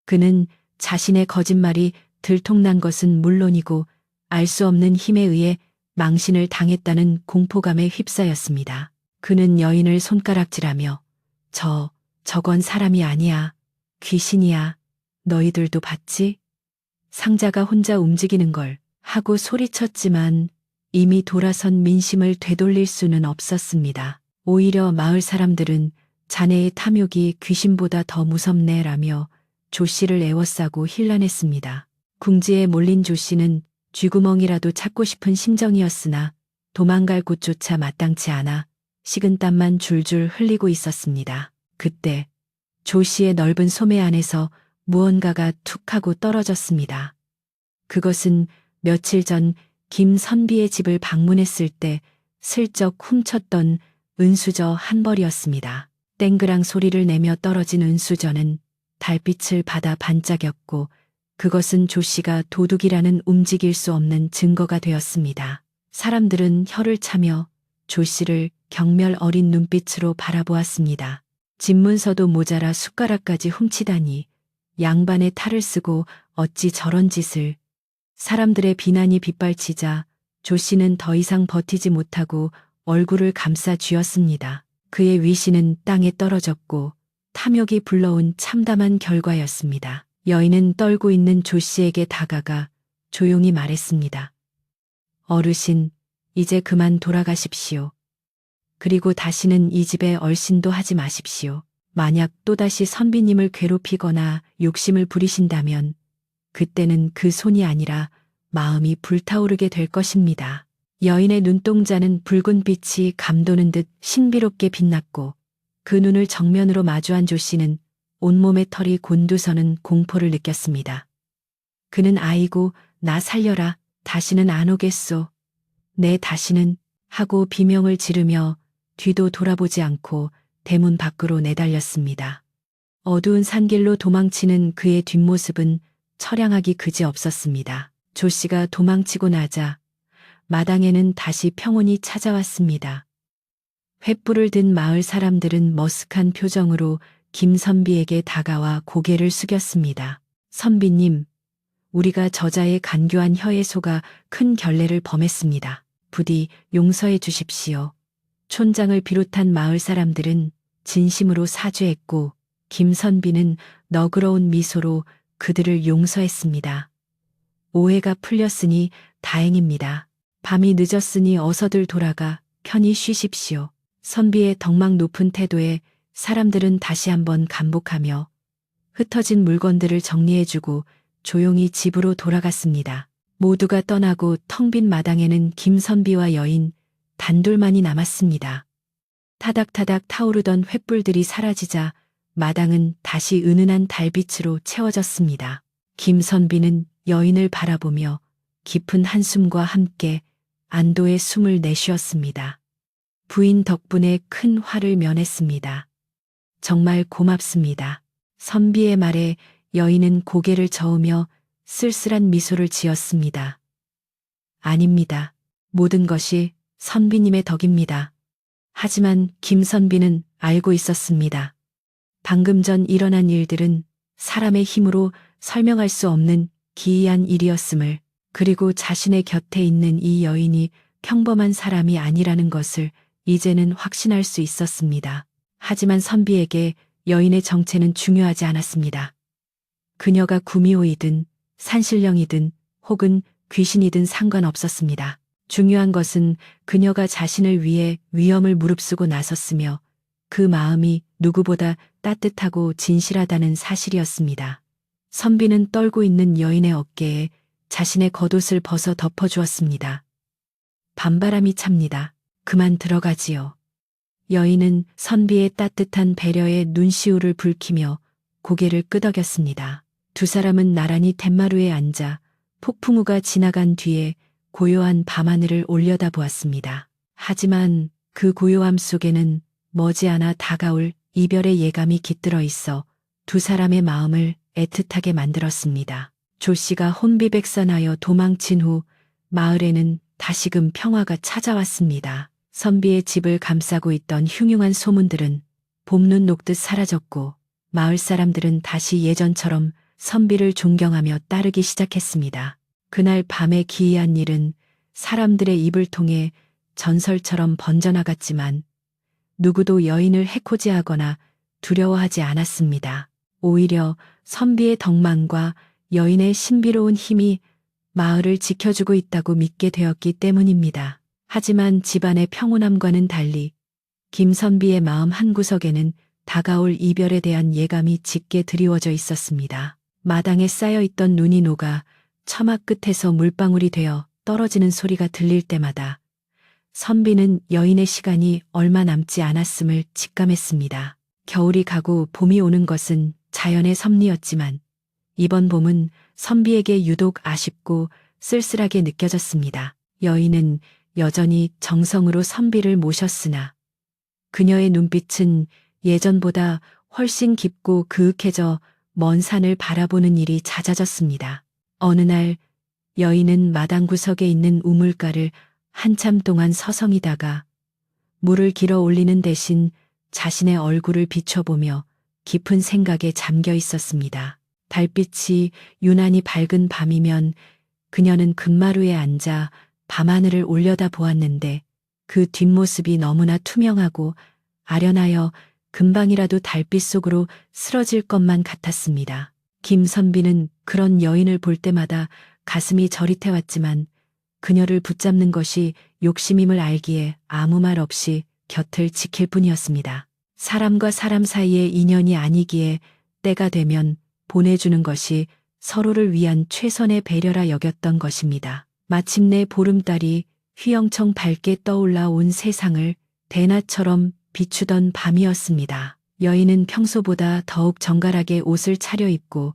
그는 자신의 거짓말이 들통난 것은 물론이고 알 수 없는 힘에 의해 망신을 당했다는 공포감에 휩싸였습니다. 그는 여인을 손가락질하며 저건 사람이 아니야. 귀신이야. 너희들도 봤지? 상자가 혼자 움직이는 걸 하고 소리쳤지만 이미 돌아선 민심을 되돌릴 수는 없었습니다. 오히려 마을 사람들은 자네의 탐욕이 귀신보다 더 무섭네라며 조 씨를 애워싸고 힐난했습니다. 궁지에 몰린 조 씨는 쥐구멍이라도 찾고 싶은 심정이었으나 도망갈 곳조차 마땅치 않아 식은땀만 줄줄 흘리고 있었습니다. 그때 조 씨의 넓은 소매 안에서 무언가가 툭 하고 떨어졌습니다. 그것은 며칠 전 김선비의 집을 방문했을 때 슬쩍 훔쳤던 은수저 한 벌이었습니다. 땡그랑 소리를 내며 떨어진 은수저는 달빛을 받아 반짝였고 그것은 조 씨가 도둑이라는 움직일 수 없는 증거가 되었습니다. 사람들은 혀를 차며 조 씨를 경멸 어린 눈빛으로 바라보았습니다. 집문서도 모자라 숟가락까지 훔치다니 양반의 탈을 쓰고 어찌 저런 짓을. 사람들의 비난이 빗발치자 조 씨는 더 이상 버티지 못하고 얼굴을 감싸 쥐었습니다. 그의 위신은 땅에 떨어졌고 탐욕이 불러온 참담한 결과였습니다. 여인은 떨고 있는 조 씨에게 다가가 조용히 말했습니다. 어르신, 이제 그만 돌아가십시오. 그리고 다시는 이 집에 얼씬도 하지 마십시오. 만약 또다시 선비님을 괴롭히거나 욕심을 부리신다면 그때는 그 손이 아니라 마음이 불타오르게 될 것입니다. 여인의 눈동자는 붉은 빛이 감도는 듯 신비롭게 빛났고 그 눈을 정면으로 마주한 조 씨는 온몸의 털이 곤두서는 공포를 느꼈습니다. 그는 아이고 나 살려라. 다시는 안 오겠소. 네 다시는 하고 비명을 지르며 뒤도 돌아보지 않고 대문 밖으로 내달렸습니다. 어두운 산길로 도망치는 그의 뒷모습은 처량하기 그지없었습니다. 조 씨가 도망치고 나자 마당에는 다시 평온이 찾아왔습니다. 횃불을 든 마을 사람들은 머쓱한 표정으로 김선비에게 다가와 고개를 숙였습니다. 선비님, 우리가 저자의 간교한 혀에 속아 큰 결례를 범했습니다. 부디 용서해 주십시오. 촌장을 비롯한 마을 사람들은 진심으로 사죄했고 김선비는 너그러운 미소로 그들을 용서했습니다. 오해가 풀렸으니 다행입니다. 밤이 늦었으니 어서들 돌아가 편히 쉬십시오. 선비의 덕망 높은 태도에 사람들은 다시 한번 감복하며 흩어진 물건들을 정리해주고 조용히 집으로 돌아갔습니다. 모두가 떠나고 텅 빈 마당에는 김선비와 여인 단둘만이 남았습니다. 타닥타닥 타오르던 횃불들이 사라지자 마당은 다시 은은한 달빛으로 채워졌습니다. 김선비는 여인을 바라보며 깊은 한숨과 함께 안도의 숨을 내쉬었습니다. 부인 덕분에 큰 화를 면했습니다. 정말 고맙습니다. 선비의 말에 여인은 고개를 저으며 쓸쓸한 미소를 지었습니다. 아닙니다. 모든 것이 선비님의 덕입니다. 하지만 김선비는 알고 있었습니다. 방금 전 일어난 일들은 사람의 힘으로 설명할 수 없는 기이한 일이었음을, 그리고 자신의 곁에 있는 이 여인이 평범한 사람이 아니라는 것을 이제는 확신할 수 있었습니다. 하지만 선비에게 여인의 정체는 중요하지 않았습니다. 그녀가 구미호이든 산신령이든 혹은 귀신이든 상관없었습니다. 중요한 것은 그녀가 자신을 위해 위험을 무릅쓰고 나섰으며 그 마음이 누구보다 따뜻하고 진실하다는 사실이었습니다. 선비는 떨고 있는 여인의 어깨에 자신의 겉옷을 벗어 덮어주었습니다. 밤바람이 찹니다. 그만 들어가지요. 여인은 선비의 따뜻한 배려에 눈시울을 붉히며 고개를 끄덕였습니다. 두 사람은 나란히 툇마루에 앉아 폭풍우가 지나간 뒤에 고요한 밤하늘을 올려다보았습니다. 하지만 그 고요함 속에는 머지않아 다가올 이별의 예감이 깃들어 있어 두 사람의 마음을 애틋하게 만들었습니다. 조 씨가 혼비백산하여 도망친 후 마을에는 다시금 평화가 찾아왔습니다. 선비의 집을 감싸고 있던 흉흉한 소문들은 봄눈 녹듯 사라졌고 마을 사람들은 다시 예전처럼 선비를 존경하며 따르기 시작했습니다. 그날 밤의 기이한 일은 사람들의 입을 통해 전설처럼 번져나갔지만 누구도 여인을 해코지하거나 두려워하지 않았습니다. 오히려 선비의 덕망과 여인의 신비로운 힘이 마을을 지켜주고 있다고 믿게 되었기 때문입니다. 하지만 집안의 평온함과는 달리 김선비의 마음 한구석에는 다가올 이별에 대한 예감이 짙게 드리워져 있었습니다. 마당에 쌓여있던 눈이 녹아 처마 끝에서 물방울이 되어 떨어지는 소리가 들릴 때마다 선비는 여인의 시간이 얼마 남지 않았음을 직감했습니다. 겨울이 가고 봄이 오는 것은 자연의 섭리였지만 이번 봄은 선비에게 유독 아쉽고 쓸쓸하게 느껴졌습니다. 여인은 여전히 정성으로 선비를 모셨으나 그녀의 눈빛은 예전보다 훨씬 깊고 그윽해져 먼 산을 바라보는 일이 잦아졌습니다. 어느 날 여인은 마당 구석에 있는 우물가를 한참 동안 서성이다가 물을 길어 올리는 대신 자신의 얼굴을 비춰보며 깊은 생각에 잠겨 있었습니다. 달빛이 유난히 밝은 밤이면 그녀는 금마루에 앉아 밤하늘을 올려다 보았는데 그 뒷모습이 너무나 투명하고 아련하여 금방이라도 달빛 속으로 쓰러질 것만 같았습니다. 김선비는 그런 여인을 볼 때마다 가슴이 저릿해왔지만 그녀를 붙잡는 것이 욕심임을 알기에 아무 말 없이 곁을 지킬 뿐이었습니다. 사람과 사람 사이의 인연이 아니기에 때가 되면 보내주는 것이 서로를 위한 최선의 배려라 여겼던 것입니다. 마침내 보름달이 휘영청 밝게 떠올라 온 세상을 대낮처럼 비추던 밤이었습니다. 여인은 평소보다 더욱 정갈하게 옷을 차려입고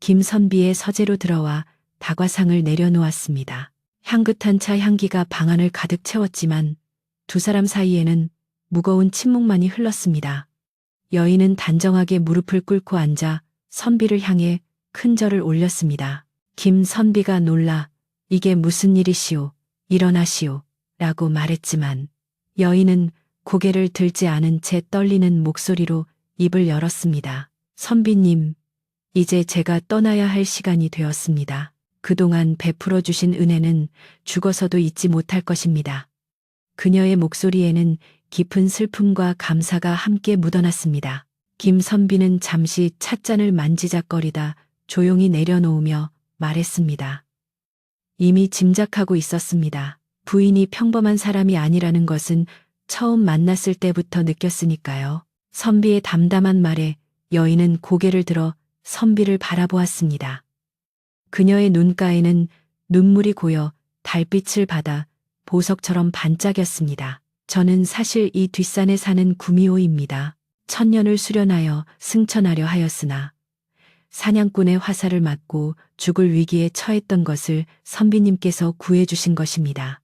김선비의 서재로 들어와 다과상을 내려놓았습니다. 향긋한 차 향기가 방안을 가득 채웠지만 두 사람 사이에는 무거운 침묵만이 흘렀습니다. 여인은 단정하게 무릎을 꿇고 앉아 선비를 향해 큰 절을 올렸습니다. 김선비가 놀라 이게 무슨 일이시오, 일어나시오 라고 말했지만 여인은 고개를 들지 않은 채 떨리는 목소리로 입을 열었습니다. 선비님, 이제 제가 떠나야 할 시간이 되었습니다. 그동안 베풀어 주신 은혜는 죽어서도 잊지 못할 것입니다. 그녀의 목소리에는 깊은 슬픔과 감사가 함께 묻어났습니다. 김선비는 잠시 찻잔을 만지작거리다 조용히 내려놓으며 말했습니다. 이미 짐작하고 있었습니다. 부인이 평범한 사람이 아니라는 것은 처음 만났을 때부터 느꼈으니까요. 선비의 담담한 말에 여인은 고개를 들어 선비를 바라보았습니다. 그녀의 눈가에는 눈물이 고여 달빛을 받아 보석처럼 반짝였습니다. 저는 사실 이 뒷산에 사는 구미호입니다. 천년을 수련하여 승천하려 하였으나 사냥꾼의 화살을 맞고 죽을 위기에 처했던 것을 선비님께서 구해주신 것입니다.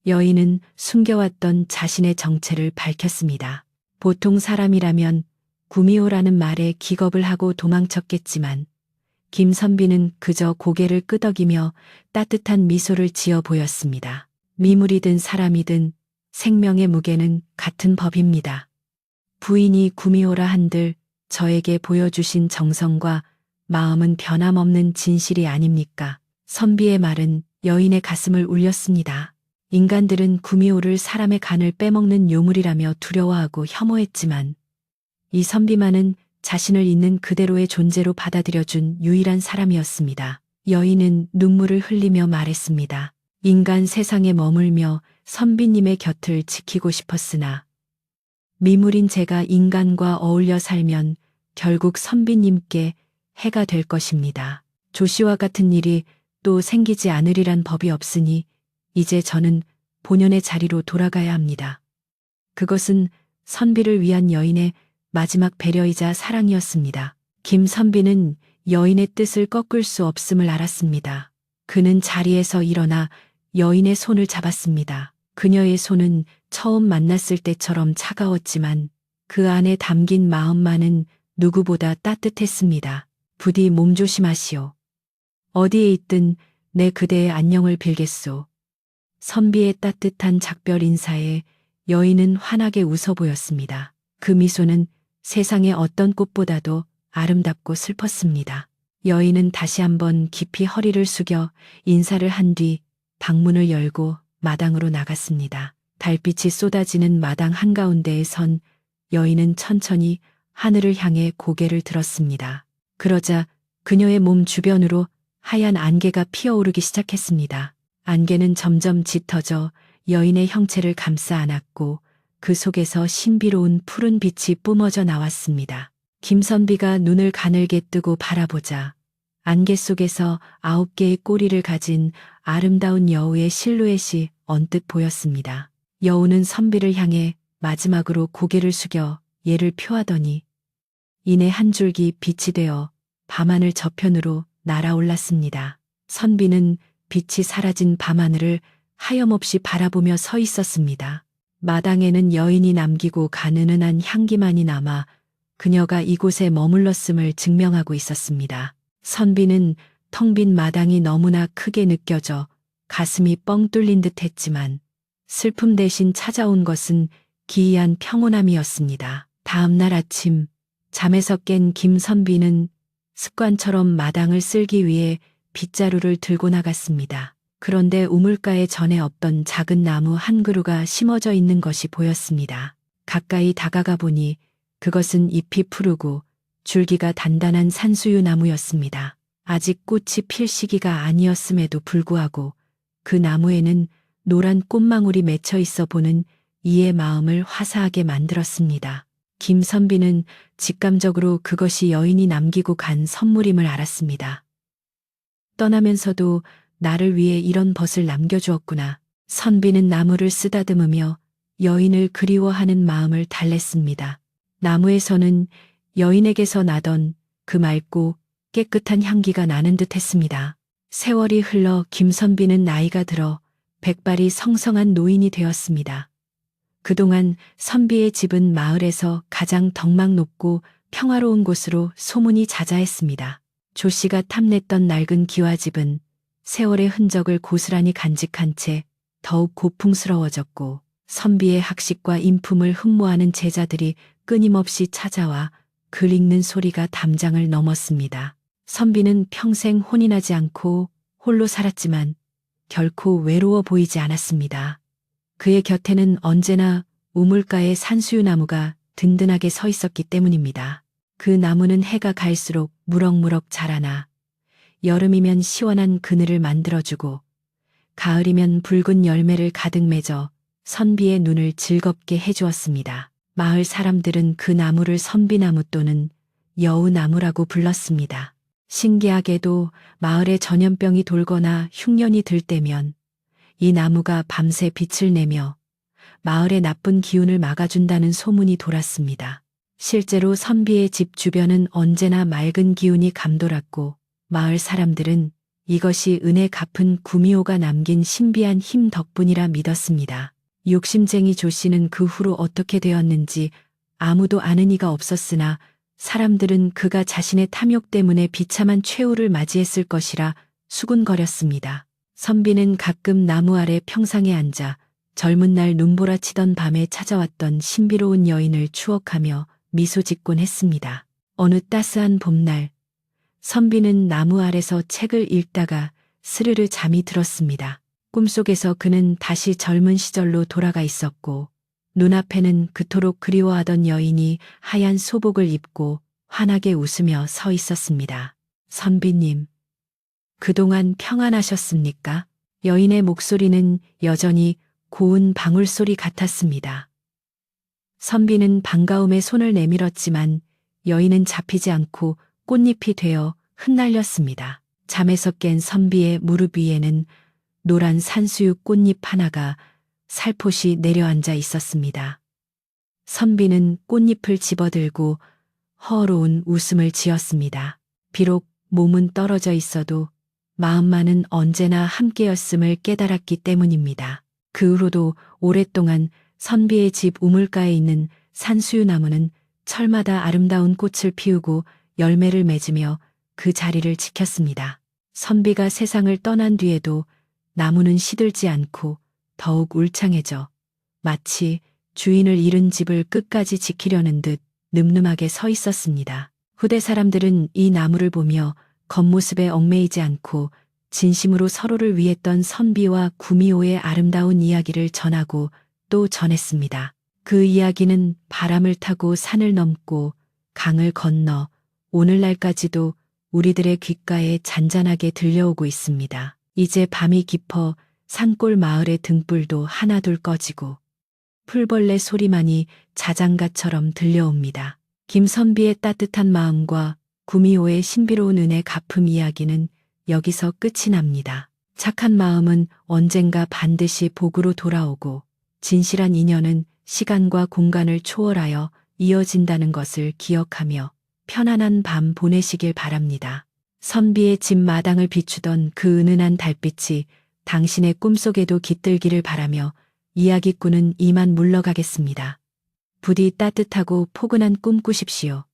여인은 숨겨왔던 자신의 정체를 밝혔습니다. 보통 사람이라면 구미호라는 말에 기겁을 하고 도망쳤겠지만 김선비는 그저 고개를 끄덕이며 따뜻한 미소를 지어 보였습니다. 미물이든 사람이든 생명의 무게는 같은 법입니다. 부인이 구미호라 한들 저에게 보여주신 정성과 마음은 변함없는 진실이 아닙니까? 선비의 말은 여인의 가슴을 울렸습니다. 인간들은 구미호를 사람의 간을 빼먹는 요물이라며 두려워하고 혐오했지만 이 선비만은 자신을 있는 그대로의 존재로 받아들여준 유일한 사람이었습니다. 여인은 눈물을 흘리며 말했습니다. 인간 세상에 머물며 선비님의 곁을 지키고 싶었으나 미물인 제가 인간과 어울려 살면 결국 선비님께 해가 될 것입니다. 조씨와 같은 일이 또 생기지 않으리란 법이 없으니 이제 저는 본연의 자리로 돌아가야 합니다. 그것은 선비를 위한 여인의 마지막 배려이자 사랑이었습니다. 김선비는 여인의 뜻을 꺾을 수 없음을 알았습니다. 그는 자리에서 일어나 여인의 손을 잡았습니다. 그녀의 손은 처음 만났을 때처럼 차가웠지만 그 안에 담긴 마음만은 누구보다 따뜻했습니다. 부디 몸조심하시오. 어디에 있든 내 그대의 안녕을 빌겠소. 선비의 따뜻한 작별 인사에 여인은 환하게 웃어 보였습니다. 그 미소는 세상의 어떤 꽃보다도 아름답고 슬펐습니다. 여인은 다시 한번 깊이 허리를 숙여 인사를 한 뒤 방문을 열고 마당으로 나갔습니다. 달빛이 쏟아지는 마당 한가운데에 선 여인은 천천히 하늘을 향해 고개를 들었습니다. 그러자 그녀의 몸 주변으로 하얀 안개가 피어오르기 시작했습니다. 안개는 점점 짙어져 여인의 형체를 감싸 안았고 그 속에서 신비로운 푸른 빛이 뿜어져 나왔습니다. 김선비가 눈을 가늘게 뜨고 바라보자 안개 속에서 9개의 꼬리를 가진 아름다운 여우의 실루엣이 언뜻 보였습니다. 여우는 선비를 향해 마지막으로 고개를 숙여 예를 표하더니 이내 한 줄기 빛이 되어 밤하늘 저편으로 날아올랐습니다. 선비는 빛이 사라진 밤하늘을 하염없이 바라보며 서 있었습니다. 마당에는 여인이 남기고 간 은은한 향기만이 남아 그녀가 이곳에 머물렀음을 증명하고 있었습니다. 선비는 텅 빈 마당이 너무나 크게 느껴져 가슴이 뻥 뚫린 듯 했지만 슬픔 대신 찾아온 것은 기이한 평온함이었습니다. 다음 날 아침 잠에서 깬 김선비는 습관처럼 마당을 쓸기 위해 빗자루를 들고 나갔습니다. 그런데 우물가에 전에 없던 작은 나무 한 그루가 심어져 있는 것이 보였습니다. 가까이 다가가 보니 그것은 잎이 푸르고 줄기가 단단한 산수유 나무였습니다. 아직 꽃이 필 시기가 아니었음에도 불구하고 그 나무에는 노란 꽃망울이 맺혀 있어 보는 이의 마음을 화사하게 만들었습니다. 김선비는 직감적으로 그것이 여인이 남기고 간 선물임을 알았습니다. 떠나면서도 나를 위해 이런 벗을 남겨주었구나. 선비는 나무를 쓰다듬으며 여인을 그리워하는 마음을 달랬습니다. 나무에서는 여인에게서 나던 그 맑고 깨끗한 향기가 나는 듯 했습니다. 세월이 흘러 김선비는 나이가 들어 백발이 성성한 노인이 되었습니다. 그동안 선비의 집은 마을에서 가장 덕막 높고 평화로운 곳으로 소문이 자자했습니다. 조 씨가 탐냈던 낡은 기와집은 세월의 흔적을 고스란히 간직한 채 더욱 고풍스러워졌고 선비의 학식과 인품을 흠모하는 제자들이 끊임없이 찾아와 글 읽는 소리가 담장을 넘었습니다. 선비는 평생 혼인하지 않고 홀로 살았지만 결코 외로워 보이지 않았습니다. 그의 곁에는 언제나 우물가의 산수유나무가 든든하게 서 있었기 때문입니다. 그 나무는 해가 갈수록 무럭무럭 자라나 여름이면 시원한 그늘을 만들어주고 가을이면 붉은 열매를 가득 맺어 선비의 눈을 즐겁게 해주었습니다. 마을 사람들은 그 나무를 선비나무 또는 여우나무라고 불렀습니다. 신기하게도 마을에 전염병이 돌거나 흉년이 들 때면 이 나무가 밤새 빛을 내며 마을의 나쁜 기운을 막아준다는 소문이 돌았습니다. 실제로 선비의 집 주변은 언제나 맑은 기운이 감돌았고 마을 사람들은 이것이 은혜 갚은 구미호가 남긴 신비한 힘 덕분이라 믿었습니다. 욕심쟁이 조 씨는 그 후로 어떻게 되었는지 아무도 아는 이가 없었으나 사람들은 그가 자신의 탐욕 때문에 비참한 최후를 맞이했을 것이라 수군거렸습니다. 선비는 가끔 나무 아래 평상에 앉아 젊은 날 눈보라치던 밤에 찾아왔던 신비로운 여인을 추억하며 미소 짓곤 했습니다. 어느 따스한 봄날 선비는 나무 아래서 책을 읽다가 스르르 잠이 들었습니다. 꿈속에서 그는 다시 젊은 시절로 돌아가 있었고 눈앞에는 그토록 그리워하던 여인이 하얀 소복을 입고 환하게 웃으며 서 있었습니다. 선비님, 그동안 평안하셨습니까? 여인의 목소리는 여전히 고운 방울소리 같았습니다. 선비는 반가움에 손을 내밀었지만 여인은 잡히지 않고 꽃잎이 되어 흩날렸습니다. 잠에서 깬 선비의 무릎 위에는 노란 산수유 꽃잎 하나가 살포시 내려앉아 있었습니다. 선비는 꽃잎을 집어들고 허어로운 웃음을 지었습니다. 비록 몸은 떨어져 있어도 마음만은 언제나 함께였음을 깨달았기 때문입니다. 그 후로도 오랫동안 선비의 집 우물가에 있는 산수유나무는 철마다 아름다운 꽃을 피우고 열매를 맺으며 그 자리를 지켰습니다. 선비가 세상을 떠난 뒤에도 나무는 시들지 않고 더욱 울창해져 마치 주인을 잃은 집을 끝까지 지키려는 듯 늠름하게 서 있었습니다. 후대 사람들은 이 나무를 보며 겉모습에 얽매이지 않고 진심으로 서로를 위했던 선비와 구미호의 아름다운 이야기를 전하고 또 전했습니다. 그 이야기는 바람을 타고 산을 넘고 강을 건너 오늘날까지도 우리들의 귓가에 잔잔하게 들려오고 있습니다. 이제 밤이 깊어 산골 마을의 등불도 하나둘 꺼지고 풀벌레 소리만이 자장가처럼 들려옵니다. 김선비의 따뜻한 마음과 구미호의 신비로운 은혜 갚음 이야기는 여기서 끝이 납니다. 착한 마음은 언젠가 반드시 복으로 돌아오고 진실한 인연은 시간과 공간을 초월하여 이어진다는 것을 기억하며 편안한 밤 보내시길 바랍니다. 선비의 집 마당을 비추던 그 은은한 달빛이 당신의 꿈속에도 깃들기를 바라며 이야기꾼은 이만 물러가겠습니다. 부디 따뜻하고 포근한 꿈 꾸십시오.